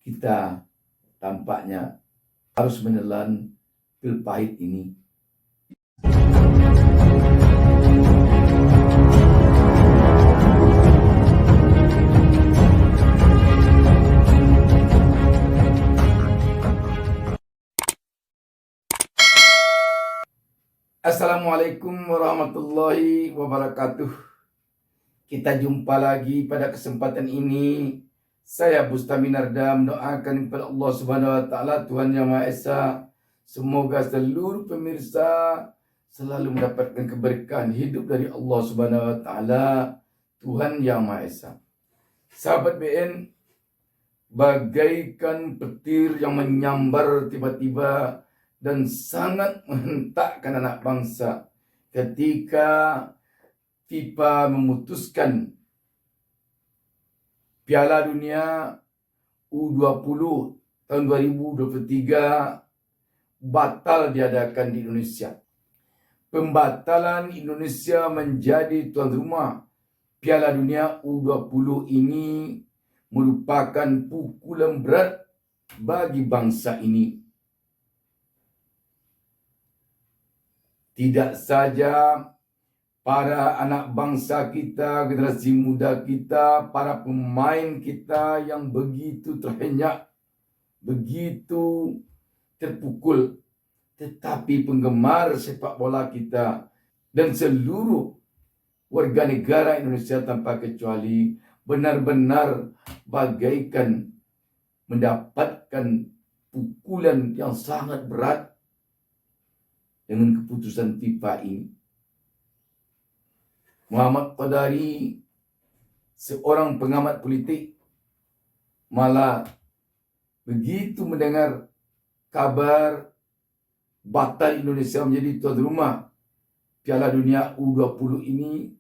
kita tampaknya harus menelan pil pahit ini. Assalamualaikum warahmatullahi wabarakatuh. Kita jumpa lagi pada kesempatan ini. Saya Bustami Narda mendoakan kepada Allah Subhanahu wa taala, Tuhan Yang Maha Esa, semoga seluruh pemirsa selalu mendapatkan keberkahan hidup dari Allah Subhanahu wa taala, Tuhan Yang Maha Esa. Sahabat BN, bagaikan petir yang menyambar tiba-tiba dan sangat menghentakkan anak bangsa ketika FIFA memutuskan Piala Dunia U20 tahun 2023 batal diadakan di Indonesia. Pembatalan Indonesia menjadi tuan rumah Piala Dunia U20 ini merupakan pukulan berat bagi bangsa ini. Tidak saja para anak bangsa kita, generasi muda kita, para pemain kita yang begitu terhenyak, begitu terpukul, tetapi penggemar sepak bola kita dan seluruh warga negara Indonesia tanpa kecuali benar-benar bagaikan mendapatkan pukulan yang sangat berat dengan keputusan FIFA ini. Muhammad Qadari, seorang pengamat politik, malah begitu mendengar kabar batal Indonesia menjadi tuan rumah Piala Dunia U20 ini,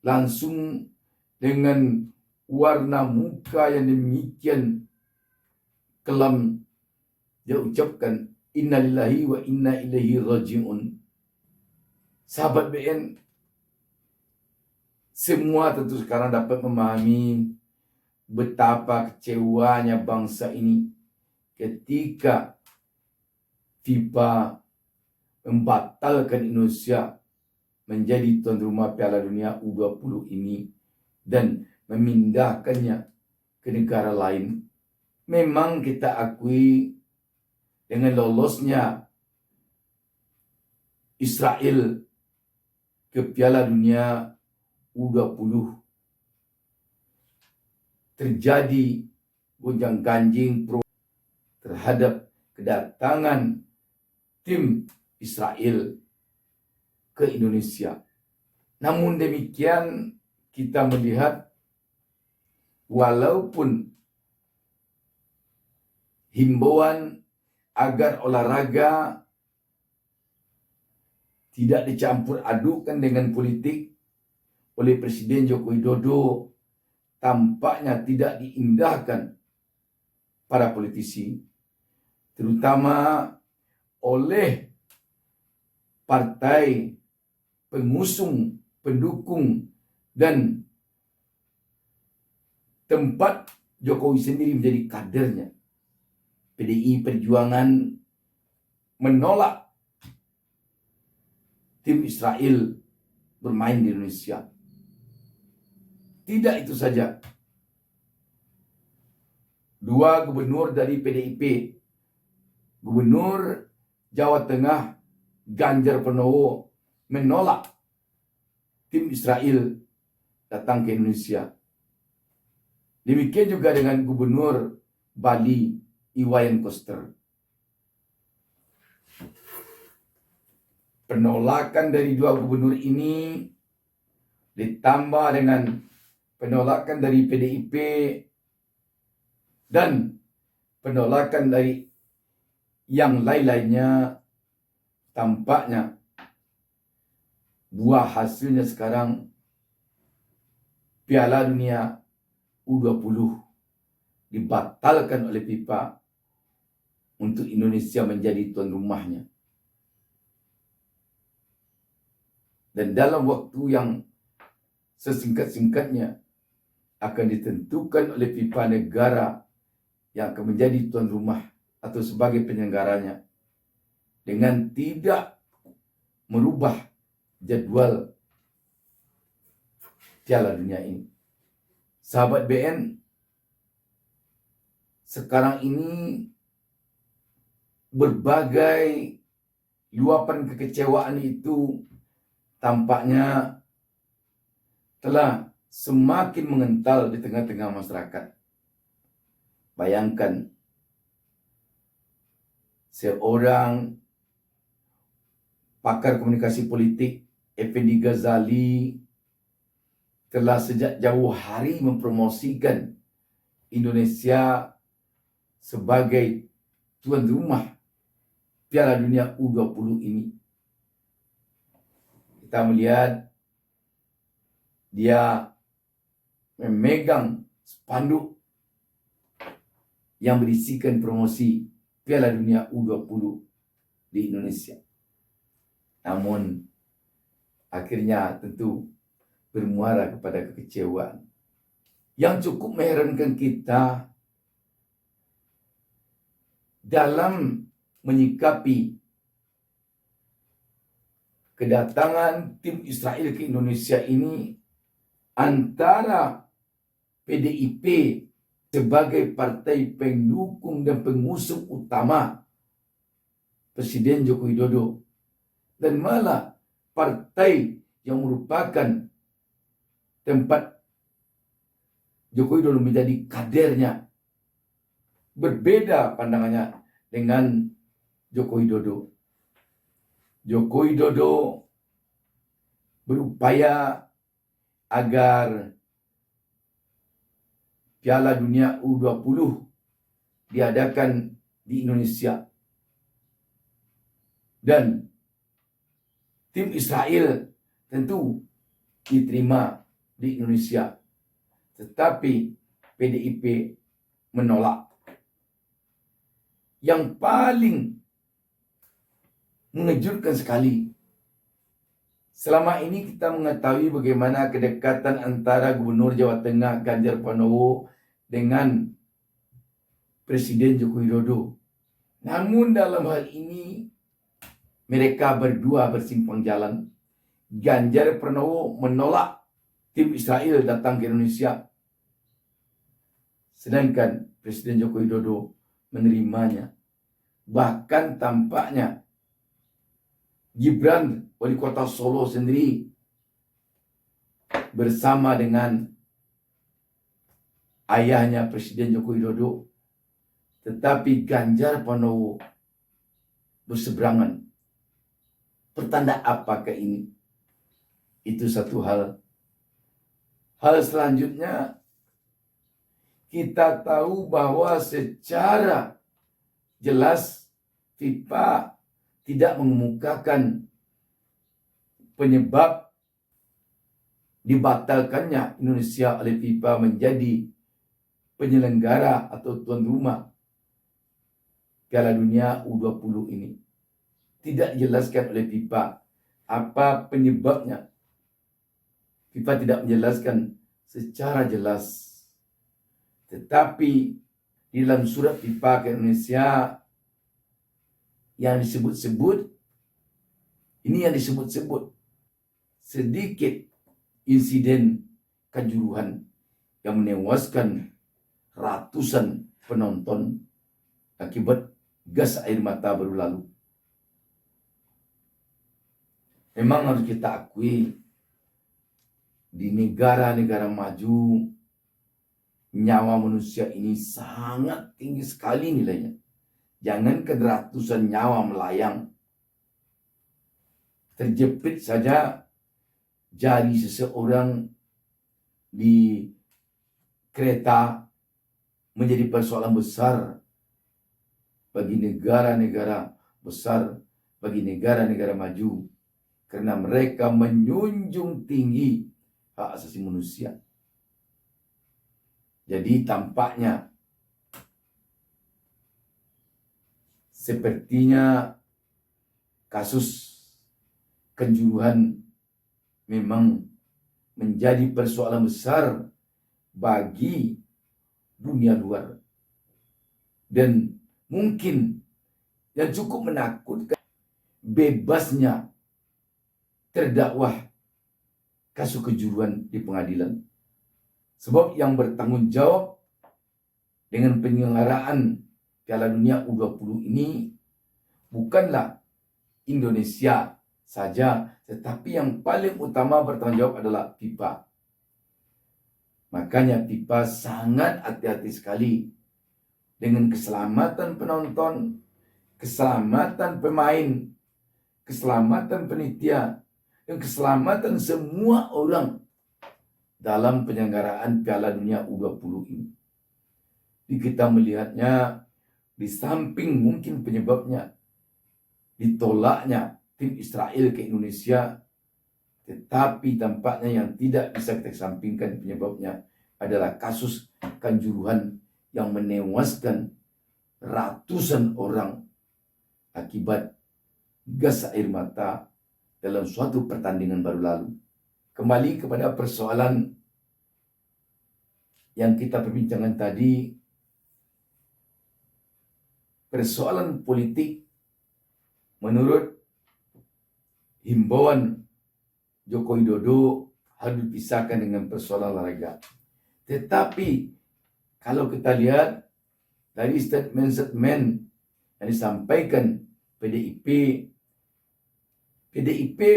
langsung dengan warna muka yang demikian kelam dia ucapkan, innalillahi wa inna ilaihi raji'un. Sahabat BN, semua tentu sekarang dapat memahami betapa kecewanya bangsa ini ketika FIFA membatalkan Indonesia menjadi tuan rumah Piala Dunia U20 ini dan memindahkannya ke negara lain. Memang kita akui dengan lolosnya Israel ke Piala Dunia U20 terjadi gonjang-ganjing pro terhadap kedatangan tim Israel ke Indonesia. Namun demikian, kita melihat walaupun himbauan agar olahraga tidak dicampur adukan dengan politik oleh Presiden Joko Widodo, tampaknya tidak diindahkan para politisi, terutama oleh partai pengusung, pendukung, dan tempat Jokowi sendiri menjadi kadernya. PDI Perjuangan menolak tim Israel bermain di Indonesia. Tidak itu saja. Dua gubernur dari PDIP, Gubernur Jawa Tengah Ganjar Pranowo, menolak tim Israel datang ke Indonesia. Demikian juga dengan Gubernur Bali Iwayan Koster. Penolakan dari dua gubernur ini ditambah dengan penolakan dari PDIP dan penolakan dari yang lain-lainnya, tampaknya buah hasilnya sekarang Piala Dunia U20 dibatalkan oleh FIFA untuk Indonesia menjadi tuan rumahnya. Dan dalam waktu yang sesingkat-singkatnya akan ditentukan oleh FIFA negara yang akan menjadi tuan rumah atau sebagai penyelenggaranya dengan tidak merubah jadwal Piala Dunia ini. Sahabat BN, sekarang ini berbagai luapan kekecewaan itu tampaknya telah semakin mengental di tengah-tengah masyarakat. Bayangkan, seorang pakar komunikasi politik, Effendi Ghazali, telah sejak jauh hari mempromosikan Indonesia sebagai tuan rumah Piala Dunia U20 ini. Kita melihat dia memegang spanduk yang berisikan promosi Piala Dunia U20 di Indonesia. Namun akhirnya tentu bermuara kepada kekecewaan. Yang cukup mengherankan kita dalam menyikapi kedatangan tim Israel ke Indonesia ini, antara PDIP sebagai partai pendukung dan pengusung utama Presiden Joko Widodo, dan malah partai yang merupakan tempat Joko Widodo menjadi kadernya, berbeda pandangannya dengan Joko Widodo. Joko Widodo berupaya agar Piala Dunia U20 diadakan di Indonesia. Dan tim Israel tentu diterima di Indonesia. Tetapi PDIP menolak. Yang paling mengejutkan sekali, selama ini kita mengetahui bagaimana kedekatan antara Gubernur Jawa Tengah Ganjar Pranowo dengan Presiden Joko Widodo. Namun dalam hal ini mereka berdua bersimpang jalan. Ganjar Pranowo menolak tim Israel datang ke Indonesia, sedangkan Presiden Joko Widodo menerimanya. Bahkan tampaknya Gibran, wali kota Solo sendiri, bersama dengan ayahnya Presiden Joko Widodo, tetapi Ganjar Pranowo berseberangan. Pertanda apakah ini? Itu satu hal. Hal selanjutnya, kita tahu bahwa secara jelas FIFA tidak mengemukakan penyebab dibatalkannya Indonesia oleh FIFA menjadi penyelenggara atau tuan rumah Piala Dunia U20 ini. Tidak dijelaskan oleh FIFA apa penyebabnya. FIFA tidak menjelaskan secara jelas. Tetapi di dalam surat FIFA ke Indonesia yang disebut-sebut, ini yang disebut-sebut sedikit insiden kanjuruhan yang menewaskan ratusan penonton akibat gas air mata baru lalu. Memang harus kita akui, di negara-negara maju nyawa manusia ini sangat tinggi sekali nilainya. Jangankan ratusan nyawa melayang, terjepit saja jari seseorang di kereta menjadi persoalan besar bagi negara-negara besar, bagi negara-negara maju, karena mereka menjunjung tinggi hak asasi manusia. Jadi tampaknya sepertinya kasus kanjuruhan memang menjadi persoalan besar bagi dunia luar. Dan mungkin yang cukup menakutkan, bebasnya terdakwah kasus kejuruan di pengadilan. Sebab yang bertanggung jawab dengan penyelenggaraan Piala Dunia U20 ini bukanlah Indonesia saja, tetapi yang paling utama bertanggung jawab adalah FIFA. Makanya FIFA sangat hati-hati sekali dengan keselamatan penonton, keselamatan pemain, keselamatan panitia, dan keselamatan semua orang dalam penyelenggaraan Piala Dunia U20 ini. Jadi kita melihatnya, di samping mungkin penyebabnya ditolaknya tim Israel ke Indonesia, tetapi tampaknya yang tidak bisa kita sampingkan penyebabnya adalah kasus kanjuruhan yang menewaskan ratusan orang akibat gas air mata dalam suatu pertandingan baru lalu. Kembali kepada persoalan yang kita perbincangkan tadi, persoalan politik menurut himbauan Joko Widodo harus dipisahkan dengan persoalan olahraga. Tetapi kalau kita lihat dari statement-statement yang disampaikan PDIP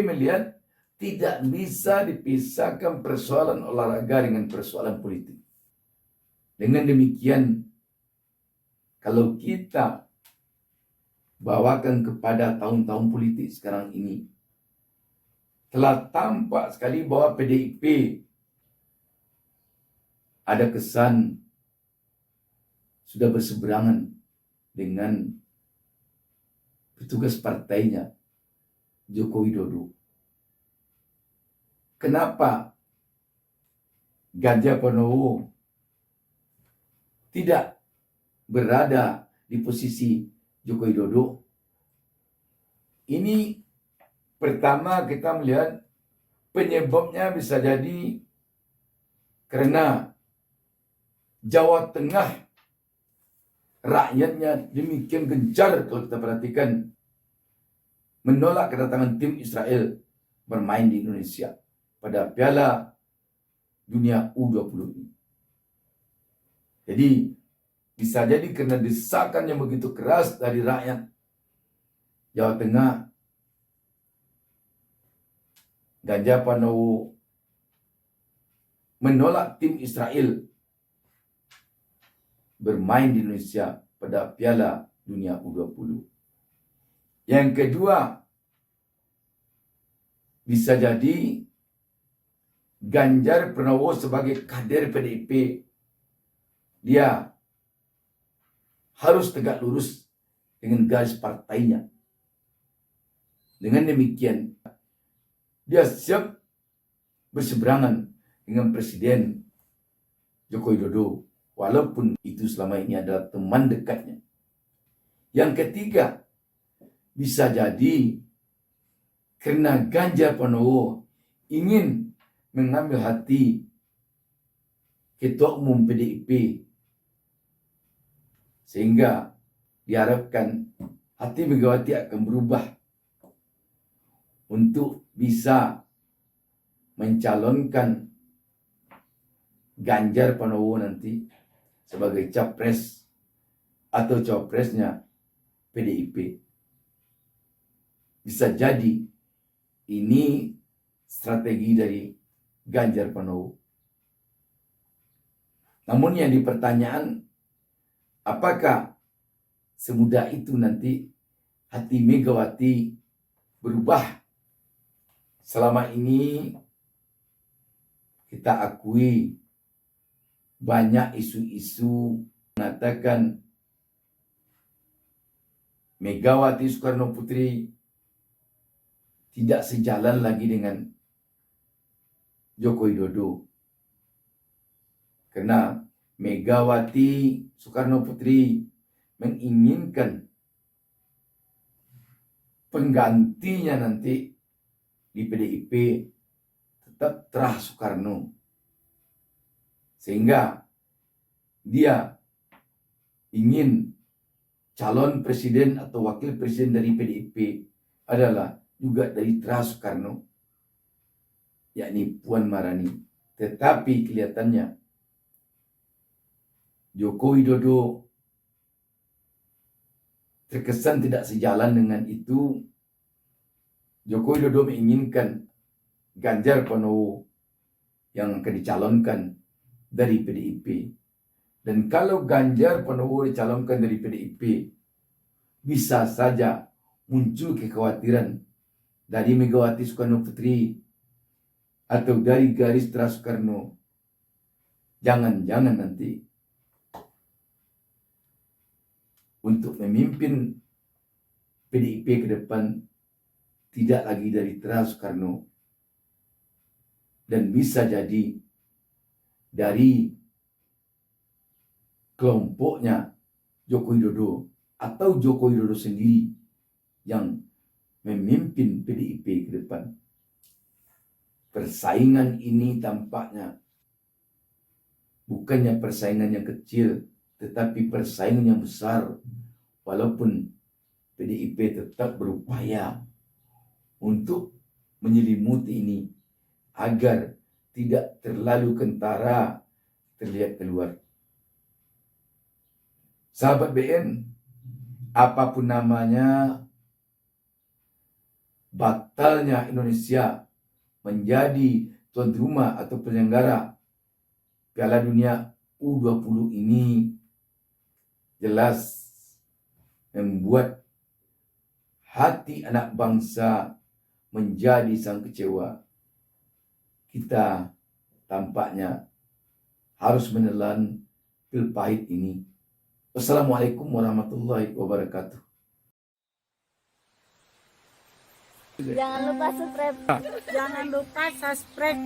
melihat tidak bisa dipisahkan persoalan olahraga dengan persoalan politik. Dengan demikian, kalau kita bawakan kepada tahun-tahun politik sekarang ini, telah tampak sekali bahwa PDIP ada kesan sudah berseberangan dengan petugas partainya Joko Widodo. Kenapa Ganjar Pranowo tidak berada di posisi Joko Widodo? Ini pertama kita melihat penyebabnya bisa jadi karena Jawa Tengah rakyatnya demikian gencar, kalau kita perhatikan, menolak kedatangan tim Israel bermain di Indonesia pada Piala Dunia U20 ini. Jadi bisa jadi karena desakan yang begitu keras dari rakyat Jawa Tengah, Ganjar Pranowo menolak tim Israel bermain di Indonesia pada Piala Dunia U20. Yang kedua, bisa jadi Ganjar Pranowo sebagai kader PDIP, dia harus tegak lurus dengan garis partainya. Dengan demikian, dia siap berseberangan dengan Presiden Joko Widodo, walaupun itu selama ini adalah teman dekatnya. Yang ketiga, bisa jadi karena Ganjar Pranowo ingin mengambil hati Ketua Umum PDIP, sehingga diharapkan hati Megawati akan berubah untuk bisa mencalonkan Ganjar Pranowo nanti sebagai capres atau cawapresnya PDIP. Bisa jadi ini strategi dari Ganjar Pranowo. Namun yang dipertanyaan, apakah semudah itu nanti hati Megawati berubah? Selama ini kita akui banyak isu-isu mengatakan Megawati Soekarno Putri tidak sejalan lagi dengan Joko Widodo. Karena Megawati Soekarno Putri menginginkan penggantinya nanti di PDIP tetap terah Soekarno. Sehingga dia ingin calon presiden atau wakil presiden dari PDIP adalah juga dari Tra Soekarno, yakni Puan Maharani. Tetapi kelihatannya Joko Widodo terkesan tidak sejalan dengan itu. Joko Widodo menginginkan Ganjar Pranowo yang akan dicalonkan dari PDIP. Dan kalau Ganjar Pranowo dicalonkan dari PDIP, bisa saja muncul kekhawatiran dari Megawati Soekarno Putri atau dari garis Tra Soekarno. Jangan-jangan nanti untuk memimpin PDIP ke depan tidak lagi dari Tra Soekarno, dan bisa jadi dari kelompoknya Joko Widodo atau Joko Widodo sendiri yang memimpin PDIP ke depan. Persaingan ini tampaknya bukannya persaingan yang kecil, tetapi persaingan yang besar. Walaupun PDIP tetap berupaya untuk menyelimuti ini agar tidak terlalu kentara terlihat keluar. Sahabat BN, apapun namanya, batalnya Indonesia menjadi tuan rumah atau penyelenggara Piala Dunia U20 ini jelas membuat hati anak bangsa menjadi sangat kecewa. Kita tampaknya harus menelan pil pahit ini. Wassalamualaikum warahmatullahi wabarakatuh. Jangan lupa subscribe.